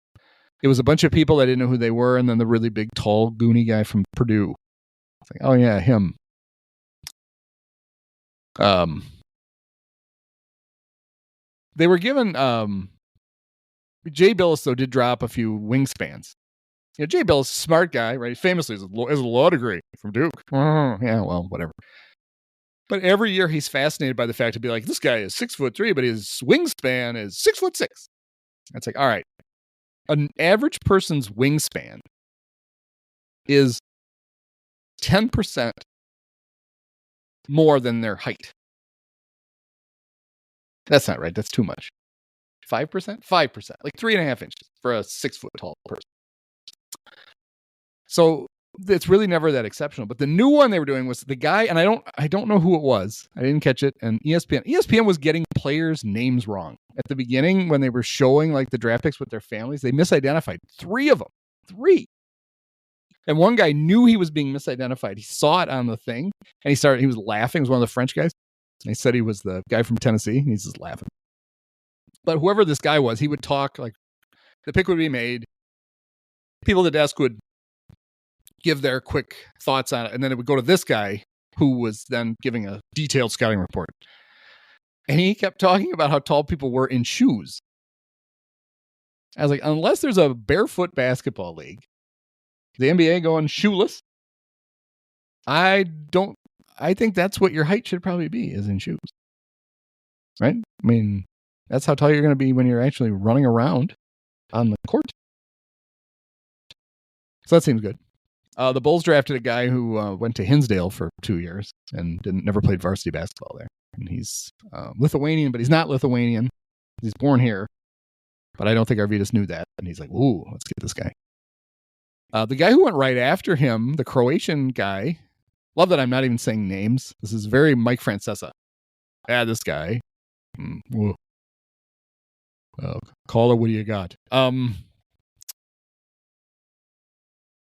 It was a bunch of people I didn't know who they were, and then the really big, tall, goony guy from Purdue. It's like, oh yeah, him. They were given. Jay Billis though did drop a few wingspans Jay Bill's a smart guy, right? Famously has a law degree from Duke. Yeah, well, whatever. But every year he's fascinated by the fact to be like, this guy is 6'3", but his wingspan is 6'6". It's like, all right, an average person's wingspan is 10% more than their height. That's not right. That's too much. 5%? 5%. Like 3.5 inches for a 6 foot tall person. So it's really never that exceptional. But the new one they were doing was the guy, and I don't know who it was. I didn't catch it. And ESPN was getting players' names wrong. At the beginning, when they were showing like the draft picks with their families, they misidentified 3 of them. 3. And one guy knew he was being misidentified. He saw it on the thing, and he was laughing. He was one of the French guys. And he said he was the guy from Tennessee, and he's just laughing. But whoever this guy was, he would talk, like, the pick would be made. People at the desk would give their quick thoughts on it, and then it would go to this guy, who was then giving a detailed scouting report. And he kept talking about how tall people were in shoes. I was like, unless there's a barefoot basketball league, the NBA going shoeless, I think that's what your height should probably be, is in shoes. Right? I mean, that's how tall you're going to be when you're actually running around on the court. So that seems good. The Bulls drafted a guy who went to Hinsdale for 2 years and never played varsity basketball there. And he's Lithuanian, but he's not Lithuanian. He's born here. But I don't think Arvydas knew that. And he's like, ooh, let's get this guy. The guy who went right after him, the Croatian guy, love that I'm not even saying names. This is very Mike Francesa. This guy. Caller, what do you got?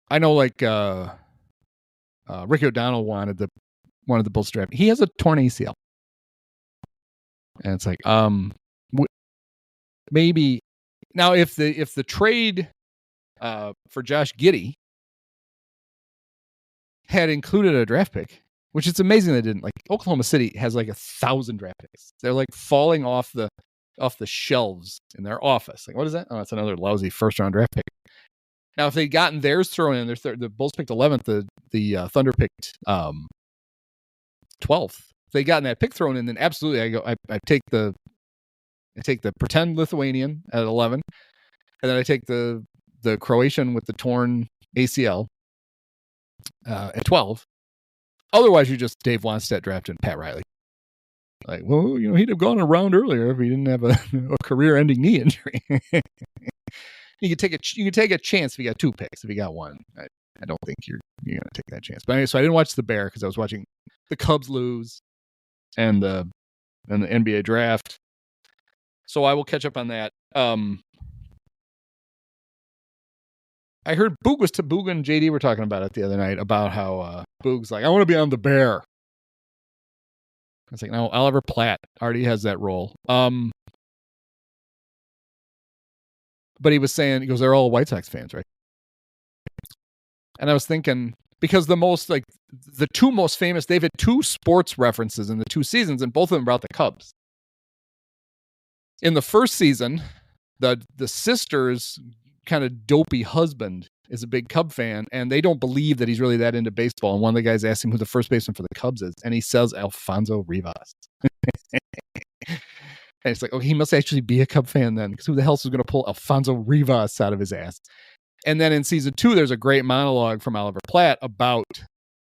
I know, like Ricky O'Donnell wanted the Bulls draft. He has a torn ACL, and it's like, maybe now if the trade for Josh Giddey had included a draft pick, which it's amazing they didn't. Like, Oklahoma City has like 1,000 draft picks. They're like falling off the shelves in their office. Like, what is that? Oh, that's another lousy first round draft pick. Now, if they'd gotten theirs thrown in, the Bulls picked 11th, the Thunder picked 12th. If they'd gotten that pick thrown in, then absolutely, I take the pretend Lithuanian at 11, and then I take the Croatian with the torn ACL at 12. Otherwise, you just Dave Wannstedt drafted Pat Riley. Like, well, he'd have gone a round earlier if he didn't have a career-ending knee injury. You could take a chance if you got 2 picks. If you got 1, I don't think you're going to take that chance. But anyway, so I didn't watch the Bear because I was watching the Cubs lose and the NBA draft. So I will catch up on that. I heard Boog and JD were talking about it the other night about how Boog's like, I want to be on the Bear. I was like, no, Oliver Platt already has that role. But he was saying, he goes, they're all White Sox fans, right? And I was thinking, because the 2 most famous, they've had 2 sports references in the 2 seasons, and both of them about the Cubs. In the first season, the sister's kind of dopey husband is a big Cub fan, and they don't believe that he's really that into baseball. And one of the guys asked him who the first baseman for the Cubs is, and he says Alfonso Rivas. And it's like, oh, he must actually be a Cub fan then, because who the hell is going to pull Alfonso Rivas out of his ass? And then in season 2, there's a great monologue from Oliver Platt about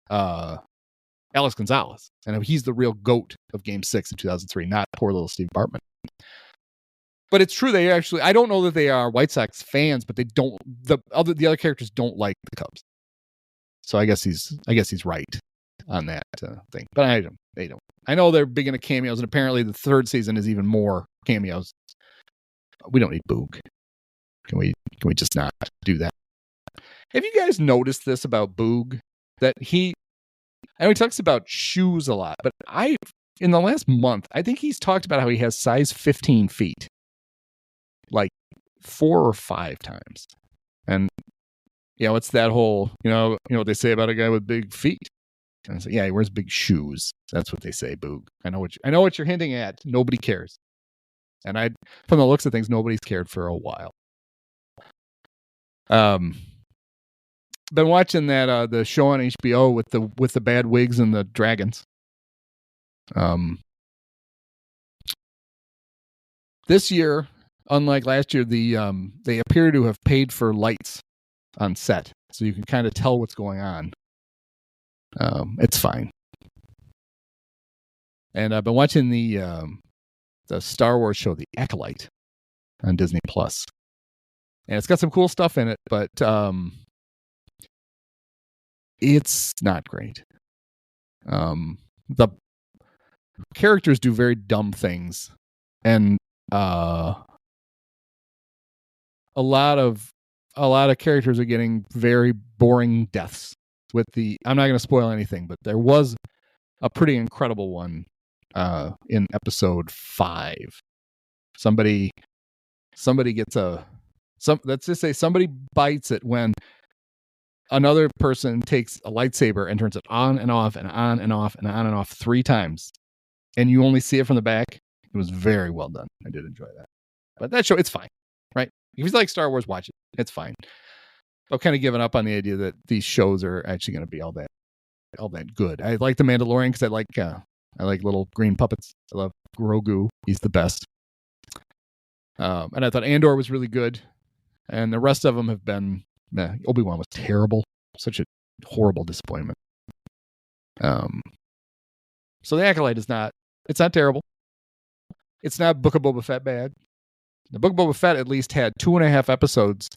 Alex Gonzalez, and he's the real GOAT of Game 6 in 2003, not poor little Steve Bartman. But it's true, they actually, I don't know that they are White Sox fans, but they don't, the other characters don't like the Cubs. So I guess he's right on that thing. But they don't. I know they're big into cameos, and apparently the 3rd season is even more cameos. We don't need Boog. Can we just not do that? Have you guys noticed this about Boog? That I know he talks about shoes a lot, but in the last month, I think he's talked about how he has size 15 feet. Like 4 or 5 times. And it's that whole, what they say about a guy with big feet. And it's like, yeah, he wears big shoes. That's what they say, Boog. I know what you're hinting at. Nobody cares. And from the looks of things, nobody's cared for a while. been watching that the show on HBO with the bad wigs and the dragons. This year, unlike last year, they appear to have paid for lights on set, so you can kind of tell what's going on. It's fine. And I've been watching the Star Wars show, The Acolyte, on Disney Plus, and it's got some cool stuff in it, but it's not great. The characters do very dumb things, and a lot of characters are getting very boring deaths. I'm not going to spoil anything, but there was a pretty incredible one in episode 5. Somebody gets let's just say somebody bites it when another person takes a lightsaber and turns it on and off and on and off and on and off 3 times, and you only see it from the back. It was very well done. I did enjoy that. But that show, it's fine, right? If you like Star Wars, watch it. It's fine. I've kind of given up on the idea that these shows are actually going to be all that good. I like The Mandalorian because I like little green puppets. I love Grogu. He's the best. And I thought Andor was really good. And the rest of them have been, Obi-Wan was terrible. Such a horrible disappointment. So The Acolyte it's not terrible. It's not Book of Boba Fett bad. The Book of Boba Fett at least had 2.5 episodes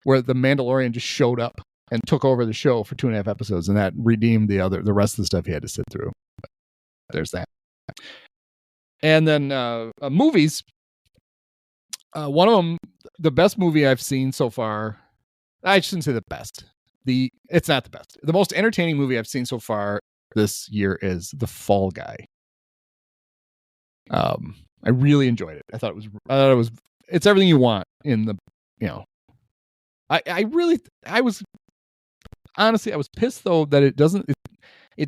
where the Mandalorian just showed up and took over the show for 2.5 episodes, and that redeemed the rest of the stuff he had to sit through. But there's that. And then movies. One of them, the best movie I've seen so far. I shouldn't say the best. It's not the best. The most entertaining movie I've seen so far this year is The Fall Guy. I really enjoyed it. I thought it was. It's everything you want in the. I was pissed though that it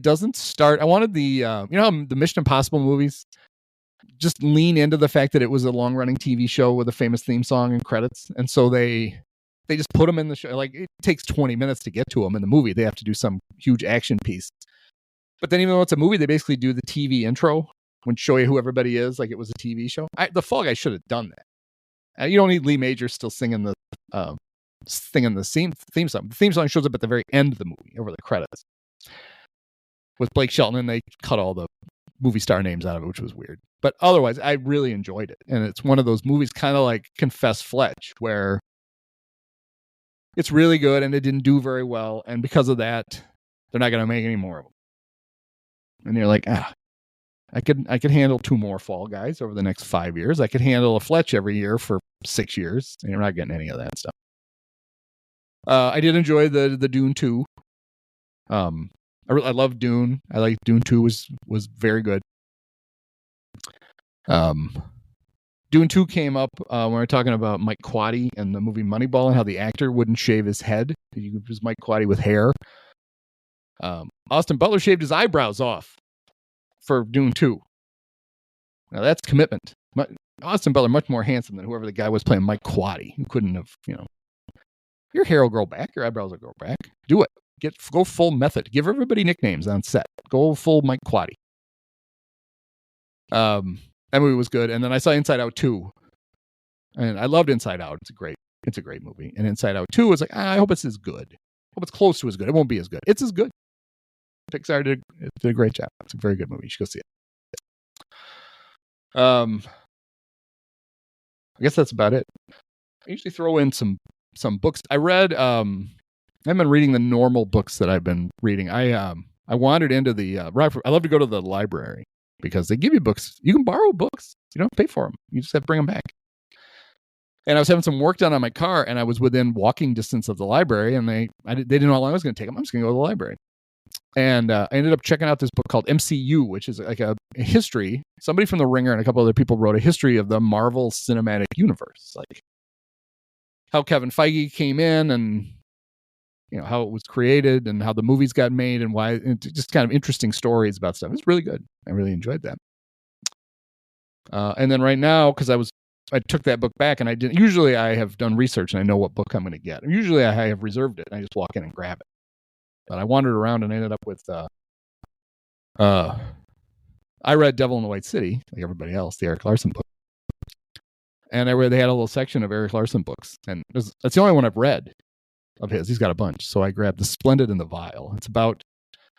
doesn't start. I wanted the how the Mission Impossible movies just lean into the fact that it was a long running TV show with a famous theme song and credits, and so they just put them in the show. Like, it takes 20 minutes to get to them in the movie. They have to do some huge action piece, but then even though it's a movie, they basically do the TV intro when show you who everybody is, like it was a TV show. The Fall Guy should have done that. You don't need Lee Majors still singing the theme song. The theme song shows up at the very end of the movie, over the credits. With Blake Shelton, and they cut all the movie star names out of it, which was weird. But otherwise, I really enjoyed it. And it's one of those movies kind of like Confess Fletch, where it's really good and it didn't do very well. And because of that, they're not going to make any more of them. And you're like, I could handle 2 more Fall Guys over the next 5 years. I could handle a Fletch every year for 6 years. And you're not getting any of that stuff. I did enjoy the Dune 2. I love Dune. I like Dune 2 was very good. Dune 2 came up when we were talking about Mike Quaddy and the movie Moneyball and how the actor wouldn't shave his head. He was Mike Quaddy with hair. Austin Butler shaved his eyebrows off for Dune 2. Now that's commitment. Austin Butler much more handsome than whoever the guy was playing Mike Quaddy, who couldn't have, your hair will grow back, your eyebrows will grow back. Do it. Go full method. Give everybody nicknames on set. Go full Mike Quaddy. That movie was good. And then I saw Inside Out 2. And I loved Inside Out. It's a great movie. And Inside Out 2 was like, I hope it's as good. I hope it's close to as good. It won't be as good. It's as good. Pixar did a great job. It's a very good movie. You should go see it. I guess that's about it. I usually throw in some books. I read I've been reading the normal books that I've been reading. I wandered into I love to go to the library because they give you books. You can borrow books. You don't pay for them. You just have to bring them back. And I was having some work done on my car, and I was within walking distance of the library, and they didn't know how long I was going to take them. I'm just going to go to the library. And I ended up checking out this book called MCU, which is like a history. Somebody from The Ringer and a couple other people wrote a history of the Marvel Cinematic Universe, like how Kevin Feige came in and how it was created and how the movies got made and why. And just kind of interesting stories about stuff. It's really good. I really enjoyed that. And then right now, because I was I took that book back, and I didn't. Usually, I have done research and I know what book I'm going to get. Usually, I have reserved it, and I just walk in and grab it. But I wandered around and ended up with. I read Devil in the White City, like everybody else, the Eric Larson book, and they had a little section of Eric Larson books, and that's the only one I've read of his. He's got a bunch, so I grabbed The Splendid and the Vile. It's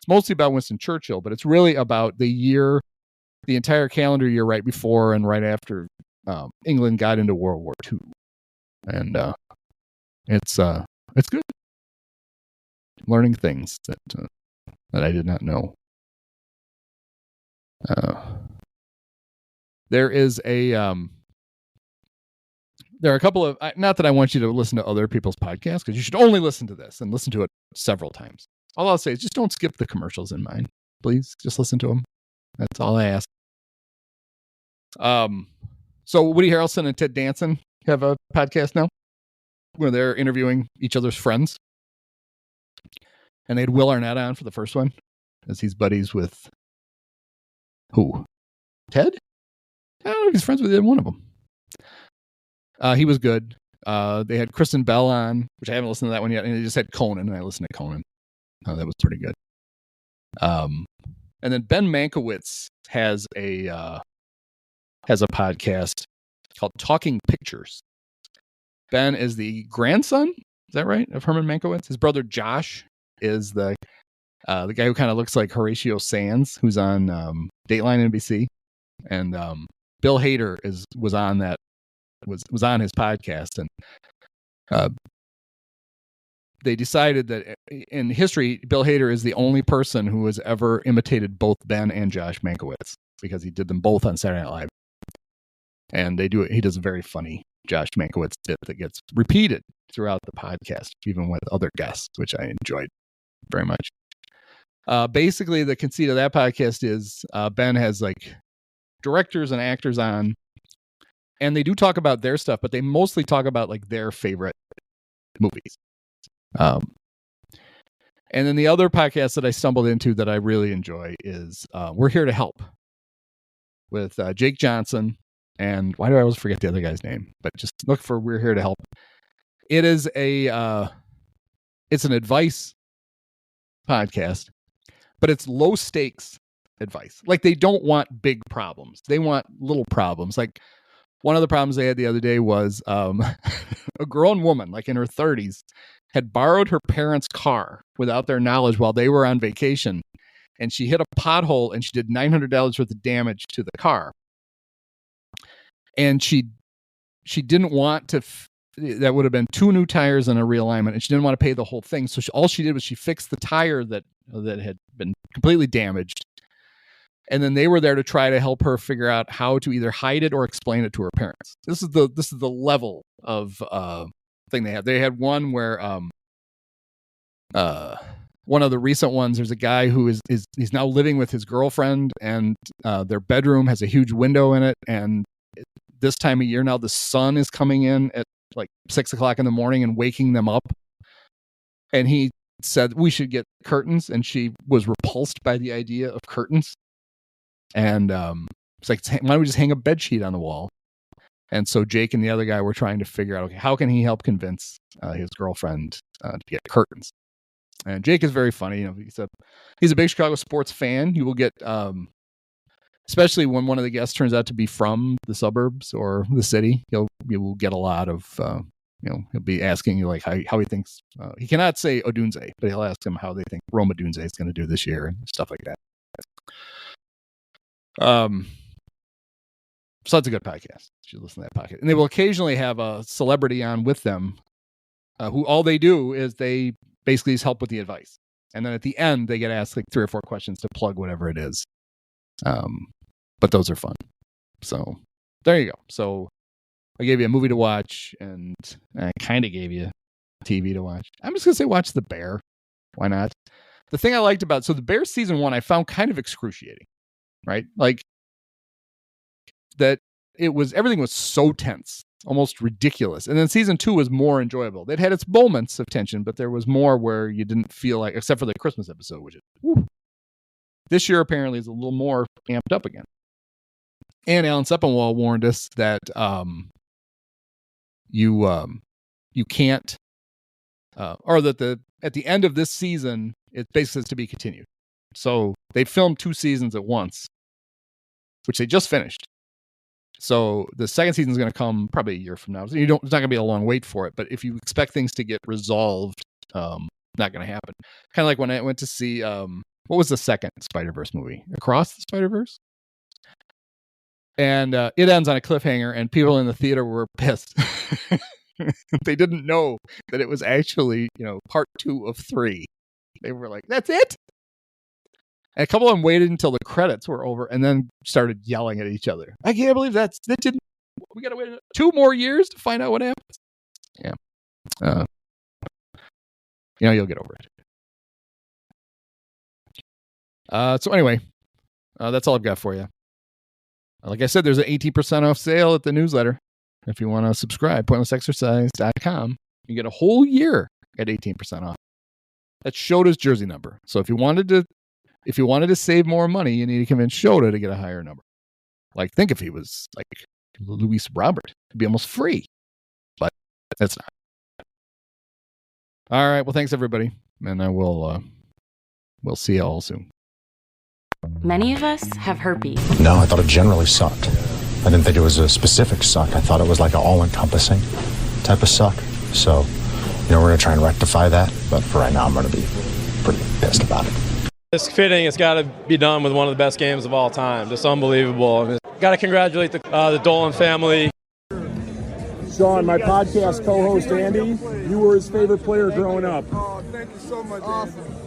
mostly about Winston Churchill, but it's really about the entire calendar year right before and right after England got into World War II, and it's good. Learning things that I did not know. There are a couple of, not that I want you to listen to other people's podcasts, because you should only listen to this and listen to it several times. All I'll say is just don't skip the commercials in mine, please. Just listen to them. That's all I ask. So Woody Harrelson and Ted Danson have a podcast now where they're interviewing each other's friends. And they had Will Arnett on for the first one, as he's buddies with who? Ted? I don't know if he's friends with either one of them. He was good. They had Kristen Bell on, which I haven't listened to that one yet, and they just had Conan, and I listened to Conan. That was pretty good. And then Ben Mankiewicz has a podcast called Talking Pictures. Ben is the grandson, is that right, of Herman Mankiewicz? His brother Josh is the guy who kind of looks like Horatio Sands, who's on Dateline NBC, and Bill Hader was on his podcast, and they decided that in history, Bill Hader is the only person who has ever imitated both Ben and Josh Mankiewicz, because he did them both on Saturday Night Live, and he does a very funny Josh Mankiewicz bit that gets repeated throughout the podcast, even with other guests, which I enjoyed very much. Basically, the conceit of that podcast is Ben has like directors and actors on, and they do talk about their stuff, but they mostly talk about like their favorite movies. And then the other podcast that I stumbled into that I really enjoy is We're Here to Help with Jake Johnson. And why do I always forget the other guy's name? But just look for We're Here to Help. It is it's an advice podcast, but it's low stakes advice. Like, they don't want big problems. They want little problems. Like, one of the problems they had the other day was a grown woman, like in her 30s, had borrowed her parents' car without their knowledge while they were on vacation. And she hit a pothole and she did $900 worth of damage to the car. And she didn't want to, that would have been 2 new tires and a realignment, and she didn't want to pay the whole thing. So all she did was she fixed the tire that had been completely damaged. And then they were there to try to help her figure out how to either hide it or explain it to her parents. This is the level of thing they had. They had one where one of the recent ones, there's a guy who he's now living with his girlfriend, and their bedroom has a huge window in it, and this time of year now the sun is coming in at like 6:00 in the morning and waking them up. And he said we should get curtains, and she was repulsed by the idea of curtains. And it's like, why don't we just hang a bed sheet on the wall? And so Jake and the other guy were trying to figure out, okay, how can he help convince his girlfriend to get curtains? And Jake is very funny. You know, he's a big Chicago sports fan. You will get, especially when one of the guests turns out to be from the suburbs or the city, you will get a lot of, he'll be asking you like how he thinks. He cannot say Odunze, but he'll ask him how they think Rome Odunze is going to do this year and stuff like that. So that's a good podcast. You should listen to that podcast. And they will occasionally have a celebrity on with them, who all they do is they basically just help with the advice. And then at the end, they get asked like 3 or 4 questions to plug whatever it is. But those are fun. So there you go. So I gave you a movie to watch, and I kind of gave you TV to watch. I'm just going to say watch The Bear. Why not? The thing I liked about, so The Bear season 1, I found kind of excruciating, right? Like that everything was so tense, almost ridiculous. And then season 2 was more enjoyable. It had its moments of tension, but there was more where you didn't feel like, except for the Christmas episode, which is, whew. This year apparently is a little more amped up again. And Alan Sepinwall warned us that you can't, or that at the end of this season, it basically says to be continued. So they filmed 2 seasons at once, which they just finished. So the second season is going to come probably a year from now. So it's not going to be a long wait for it. But if you expect things to get resolved, not going to happen. Kind of like when I went to see, what was the second Spider-Verse movie? Across the Spider-Verse? And it ends on a cliffhanger, and people in the theater were pissed. They didn't know that it was actually, part 2 of 3. They were like, "That's it?" And a couple of them waited until the credits were over and then started yelling at each other. I can't believe that didn't. We got to wait 2 more years to find out what happens. Yeah. You'll get over it. So anyway, that's all I've got for you. Like I said, there's an 18% off sale at the newsletter. If you want to subscribe, pointlessexercise.com, you get a whole year at 18% off. That's Shota's jersey number. So if you wanted to save more money, you need to convince Shota to get a higher number. Like, think if he was like Luis Robert, it'd be almost free. But that's not. All right. Well, thanks everybody, and I will. We'll see you all soon. Many of us have herpes. No, I thought it generally sucked. I didn't think it was a specific suck. I thought it was like an all-encompassing type of suck. So, we're going to try and rectify that. But for right now, I'm going to be pretty pissed about it. It's fitting. It's got to be done with one of the best games of all time. Just unbelievable. Got to congratulate the Dolan family. Sean, my podcast co-host Andy, you were his favorite player growing up. Oh, thank you so much, awesome.